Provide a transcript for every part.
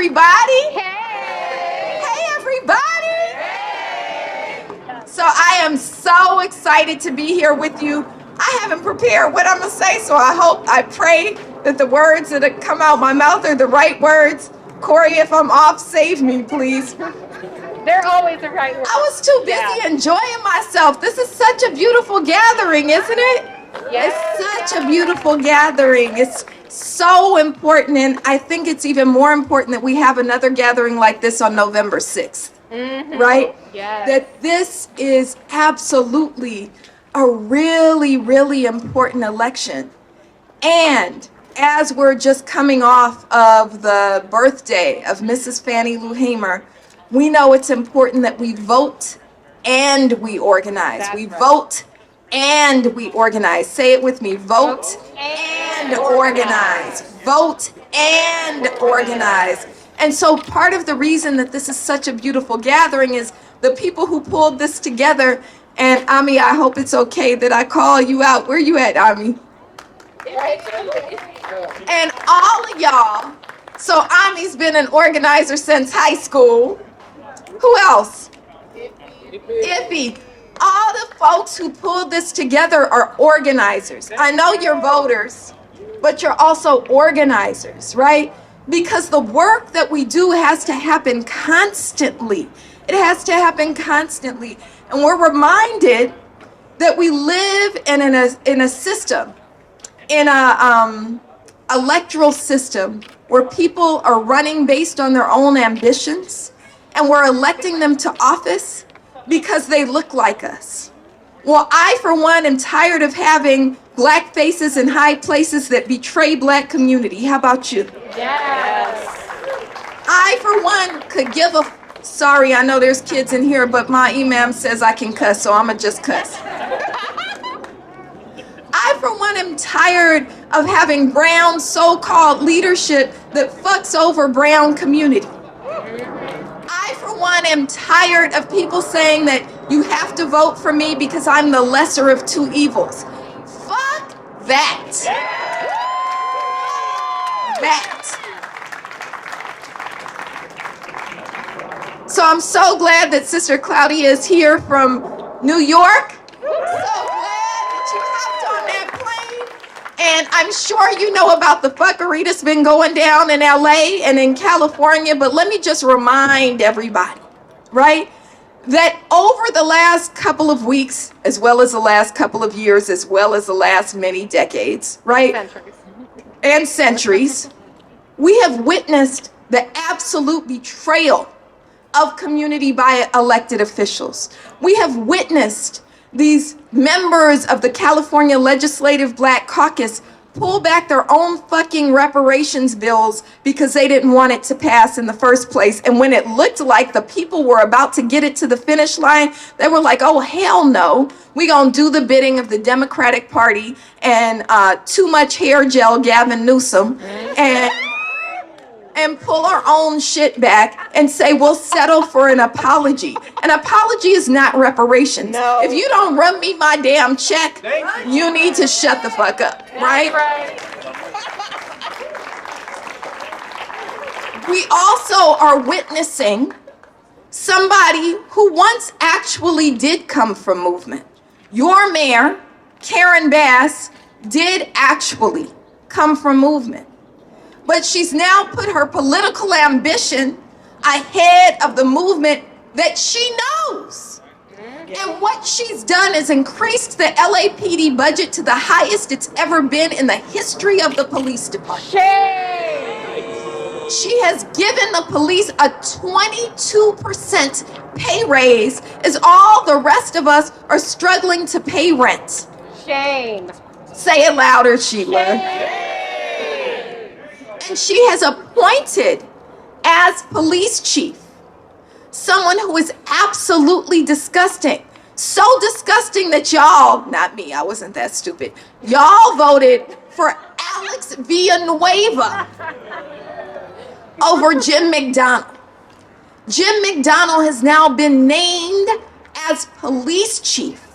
everybody. Hey! Hey, everybody. So I am so excited to be here with you. I haven't prepared what I'm going to say, so I pray that the words that come out my mouth are the right words. Corey, if I'm off, save me, please. They're always the right words. I was too busy enjoying myself. This is such a beautiful gathering, isn't it? Yes. It's such a beautiful gathering. It's so important, and I think it's even more important that we have another gathering like this on November 6th, right? Yes. That this is absolutely a really, really important election. And as we're just coming off of the birthday of Mrs. Fannie Lou Hamer, we know it's important that we vote and we organize. That's we right. vote and we organize. Say it with me. Vote and organize. Vote and organize. And so part of the reason that this is such a beautiful gathering is the people who pulled this together. And Ami, I hope it's okay that I call you out. Where you at, Ami? And all of y'all. So Ami's been an organizer since high school. Who else? Iffy. All the folks who pulled this together are organizers. I know you're voters, but you're also organizers, right? Because the work that we do has to happen constantly. It has to happen constantly. And we're reminded that we live in a system, in a electoral system where people are running based on their own ambitions, and we're electing them to office because they look like us. Well, I, for one, am tired of having black faces in high places that betray black community. How about you? Yes. I, for one, could give a... Sorry, I know there's kids in here, but my imam says I can cuss, so I'ma just cuss. I, for one, am tired of having brown so-called leadership that fucks over brown community. I, for one, am tired of people saying that you have to vote for me because I'm the lesser of two evils. Fuck that. So I'm so glad that Sister Claudia is here from New York. So glad that you hopped on that plane. And I'm sure you know about the fuckery that's been going down in LA and in California, but let me just remind everybody, right, that over the last couple of weeks, as well as the last couple of years, as well as the last many decades, right, and centuries, we have witnessed the absolute betrayal of community by elected officials. We have witnessed these members of the California Legislative Black Caucus pull back their own fucking reparations bills because they didn't want it to pass in the first place. And when it looked like the people were about to get it to the finish line, they were like, oh, hell no. We gonna do the bidding of the Democratic Party and too much hair gel Gavin Newsom and pull our own shit back and say we'll settle for an apology. An apology is not reparations. No. If you don't run me my damn check, you need to shut the fuck up, right? We also are witnessing somebody who once actually did come from movement. Your mayor, Karen Bass, did actually come from movement. But she's now put her political ambition ahead of the movement that she knows. And what she's done is increased the LAPD budget to the highest it's ever been in the history of the police department. She has given the police a 22% pay raise as all the rest of us are struggling to pay rent. Shame. Say it louder, Sheila. And she has appointed as police chief someone who is absolutely disgusting. So disgusting that y'all, not me, I wasn't that stupid, y'all voted for Alex Villanueva over Jim McDonald. Jim McDonald has now been named as police chief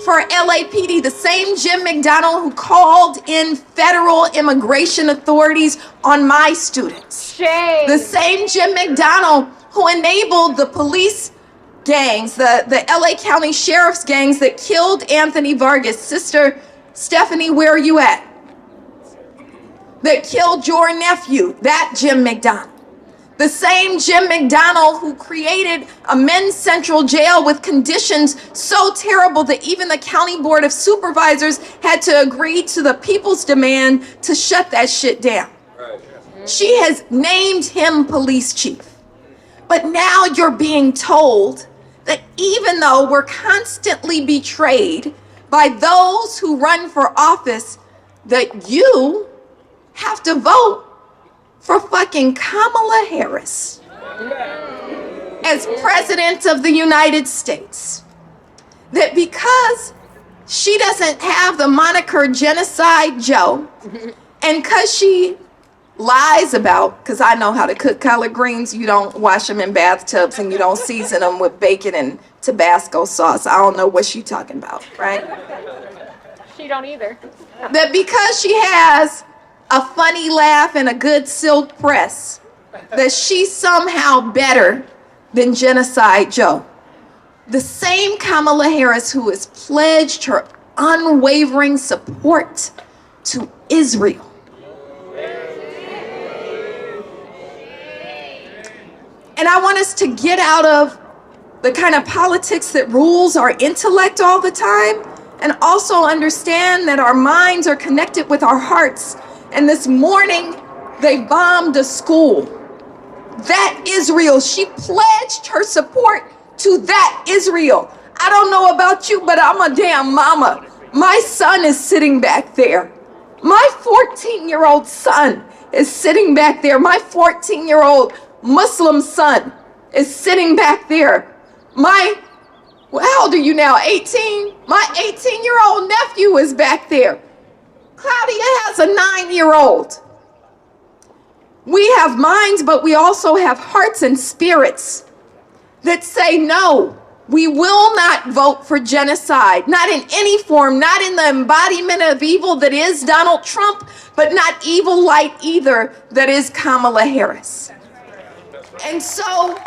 for LAPD, the same Jim McDonald who called in federal immigration authorities, on my students. Shame. The same Jim McDonnell who enabled the police gangs, the LA County Sheriff's gangs that killed Anthony Vargas. Sister Stephanie, where are you at? That killed your nephew, that Jim McDonnell. The same Jim McDonnell who created a men's central jail with conditions so terrible that even the county board of supervisors had to agree to the people's demand to shut that shit down. She has named him police chief. But now you're being told that even though we're constantly betrayed by those who run for office, that you have to vote for fucking Kamala Harris as President of the United States. That because she doesn't have the moniker Genocide Joe, and because she lies about, because I know how to cook collard greens, you don't wash them in bathtubs and you don't season them with bacon and Tabasco sauce. I don't know what she's talking about, right? She don't either. That because she has a funny laugh and a good silk press, that she's somehow better than Genocide Joe. The same Kamala Harris who has pledged her unwavering support to Israel. And I want us to get out of the kind of politics that rules our intellect all the time, and also understand that our minds are connected with our hearts. And this morning, they bombed a school. That Israel, she pledged her support to that Israel. I don't know about you, but I'm a damn mama. My son is sitting back there. My 14-year-old son is sitting back there. My 14-year-old Muslim son is sitting back there. How old are you now, 18? My 18-year-old nephew is back there. Claudia has a 9-year-old. We have minds, but we also have hearts and spirits that say, no, we will not vote for genocide, not in any form, not in the embodiment of evil that is Donald Trump, but not evil light either that is Kamala Harris. And so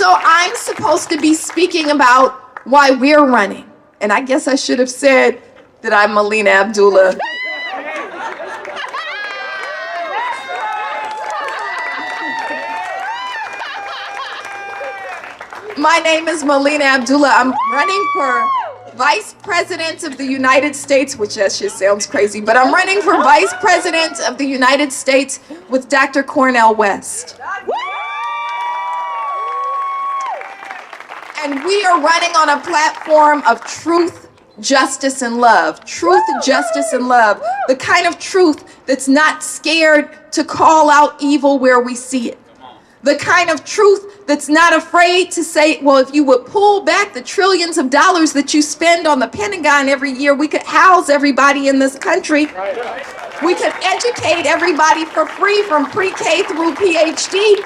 I'm supposed to be speaking about why we're running. And I guess I should have said that I'm Melina Abdullah. My name is Melina Abdullah. I'm running for Vice President of the United States, which that shit sounds crazy, but I'm running for Vice President of the United States with Dr. Cornel West. And we are running on a platform of truth, justice, and love. Truth, justice, and love. The kind of truth that's not scared to call out evil where we see it. The kind of truth that's not afraid to say, well, if you would pull back the trillions of dollars that you spend on the Pentagon every year, we could house everybody in this country. We could educate everybody for free from pre-K through PhD.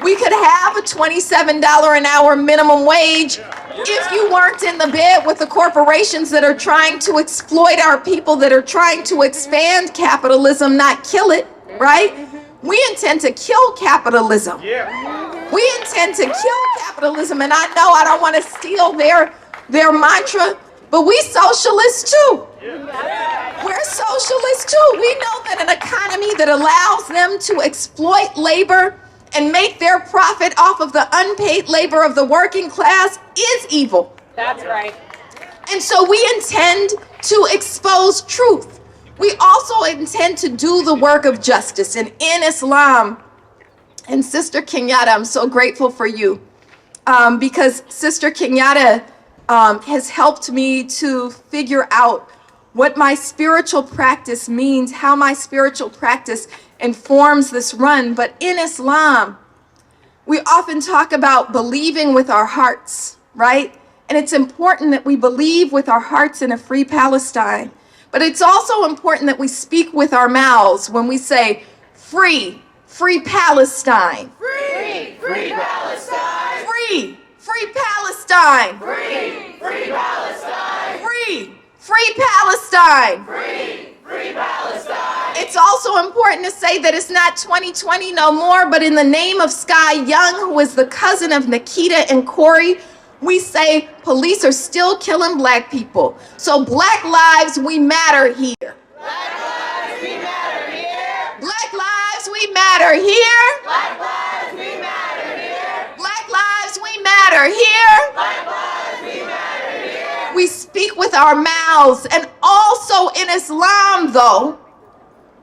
We could have a $27 an hour minimum wage if you weren't in the bed with the corporations that are trying to exploit our people, that are trying to expand capitalism, not kill it, right? We intend to kill capitalism. We intend to kill capitalism, and I know I don't want to steal their mantra, but we socialists too. We're socialists too. We know that an economy that allows them to exploit labor and make their profit off of the unpaid labor of the working class is evil. That's right. And so we intend to expose truth. We also intend to do the work of justice. And in Islam, and Sister Kenyatta, I'm so grateful for you, because Sister Kenyatta has helped me to figure out what my spiritual practice means, how my spiritual practice informs this run. But in Islam, we often talk about believing with our hearts, right? And it's important that we believe with our hearts in a free Palestine. But it's also important that we speak with our mouths when we say, free, free Palestine. Free, free Palestine. Free, free Palestine. Free, free Palestine. Free, Free Palestine. Free Palestine. It's also important to say that it's not 2020 no more, but in the name of Sky Young, who is the cousin of Nikita and Corey, we say police are still killing black people. So Black lives, we matter here. Black lives, we matter here. Black lives, we matter here. Black lives, we matter here. Black lives, we matter here. Black lives, we matter here. We speak with our mouths. And also in Islam, though,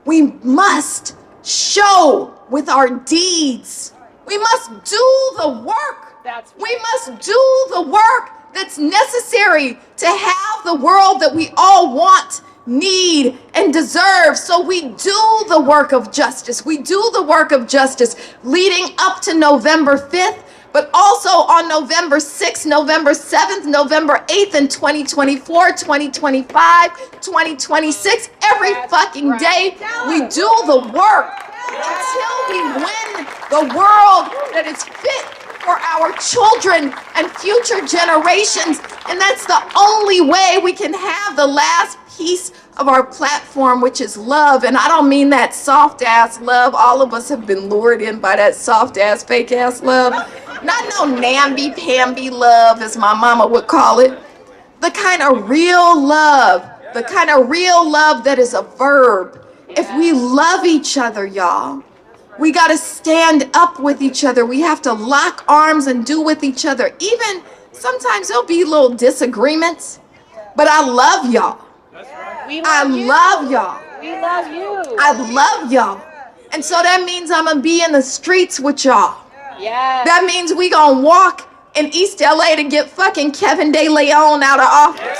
we must show with our deeds. We must do the work. That's right. We must do the work that's necessary to have the world that we all want, need, and deserve. So we do the work of justice. We do the work of justice leading up to November 5th, but also on November 6th, November 7th, November 8th, and 2024, 2025, 2026. Every fucking day we do the work until we win the world that is fit for our children and future generations. And that's the only way we can have the last piece of our platform, which is love. And I don't mean that soft ass love. All of us have been lured in by that soft ass, fake ass love. Not no namby-pamby love, as my mama would call it. The kind of real love. The kind of real love that is a verb. If we love each other, y'all, we got to stand up with each other. We have to lock arms and do with each other. Even sometimes there'll be little disagreements, but I love y'all. We I love you. love y'all. We love you. I love y'all. And so that means I'm going to be in the streets with y'all. Yes. That means we going to walk in East LA to get fucking Kevin De Leon out of office.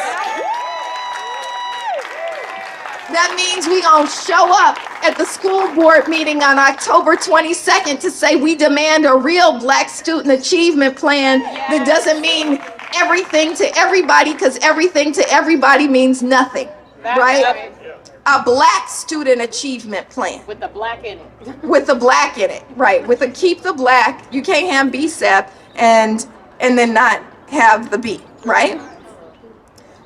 That means we gonna show up at the school board meeting on October 22nd to say we demand a real Black student achievement plan that doesn't mean everything to everybody, because everything to everybody means nothing, right? A Black student achievement plan. With the black in it. With the black in it, right? With the keep the black. You can't have BSAP and then not have the B, right?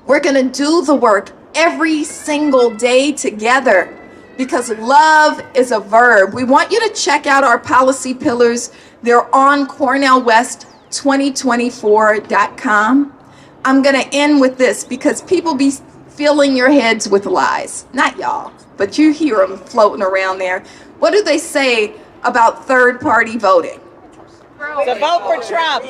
We're gonna do the work every single day together because love is a verb. We want you to check out our policy pillars. They're on CornellWest2024.com. I'm gonna end with this because people be filling your heads with lies. Not y'all, but you hear them floating around there. What do they say about third-party voting? To vote for Trump.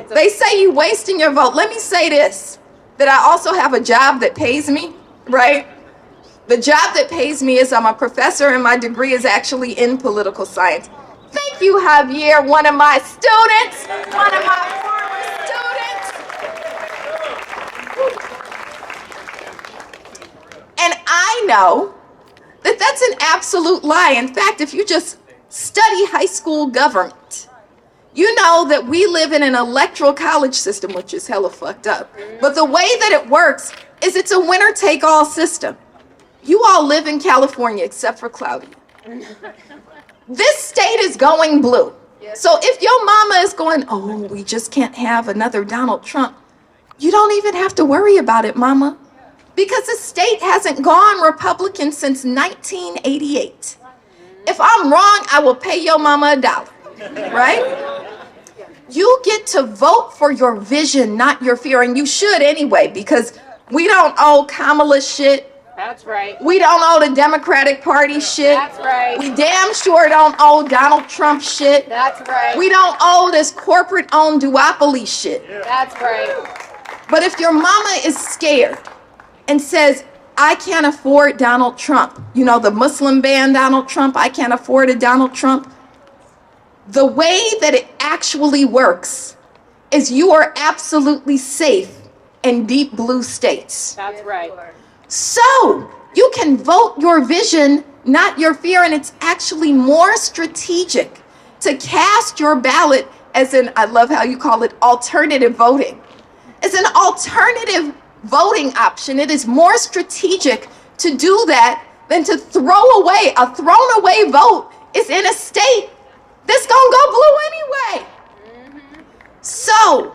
They say you wasting your vote. Let me say this, that I also have a job that pays me, right? The job that pays me is I'm a professor and my degree is actually in political science. Thank you, Javier, one of my students, one of my former students. And I know that that's an absolute lie. In fact, if you just study high school government, you know that we live in an electoral college system, which is hella fucked up. But the way that it works is it's a winner-take-all system. You all live in California, except for Claudia. This state is going blue. So if your mama is going, oh, we just can't have another Donald Trump, you don't even have to worry about it, mama. Because the state hasn't gone Republican since 1988. If I'm wrong, I will pay your mama $1, right? You get to vote for your vision, not your fear. And you should anyway, because we don't owe Kamala shit. That's right. We don't owe the Democratic Party shit. That's right. We damn sure don't owe Donald Trump shit. That's right. We don't owe this corporate-owned duopoly shit. That's right. But if your mama is scared and says, I can't afford Donald Trump, you know, the Muslim ban Donald Trump, I can't afford a Donald Trump, the way that it actually works is you are absolutely safe in deep blue states. That's right. So you can vote your vision, not your fear, and it's actually more strategic to cast your ballot as an, I love how you call it, alternative voting. As an alternative voting option, it is more strategic to do that than to throw away. A thrown away vote is in a state that's gonna go blue anyway. So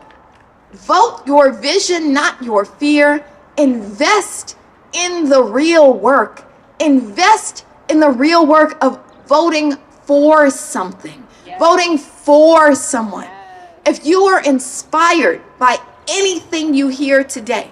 vote your vision, not your fear. Invest in the real work. Invest in the real work of voting for something, voting for someone. If you are inspired by anything you hear today,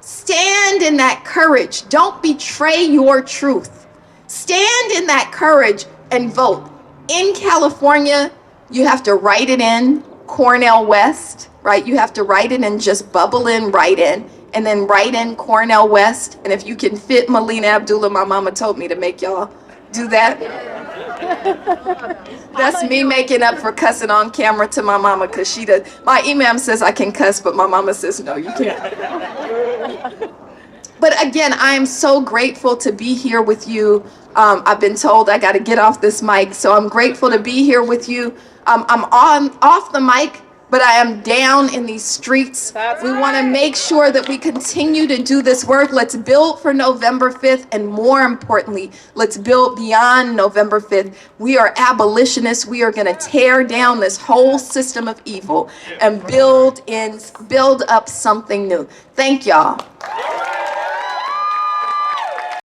stand in that courage. Don't betray your truth. Stand in that courage and vote. In California, you have to write it in Cornell West, right? You have to write it and just bubble in, write in, and then write in Cornell West. And if you can fit Melina, Abdullah, my mama told me to make y'all do that. That's me making up for cussing on camera to my mama, because she does. My imam says I can cuss, but my mama says no, you can't. But again, I am so grateful to be here with you. I've been told I got to get off this mic, so I'm grateful to be here with you. I'm off the mic, but I am down in these streets. We want to make sure that we continue to do this work. Let's build for November 5th, and more importantly, let's build beyond November 5th. We are abolitionists. We are going to tear down this whole system of evil and build up something new. Thank y'all.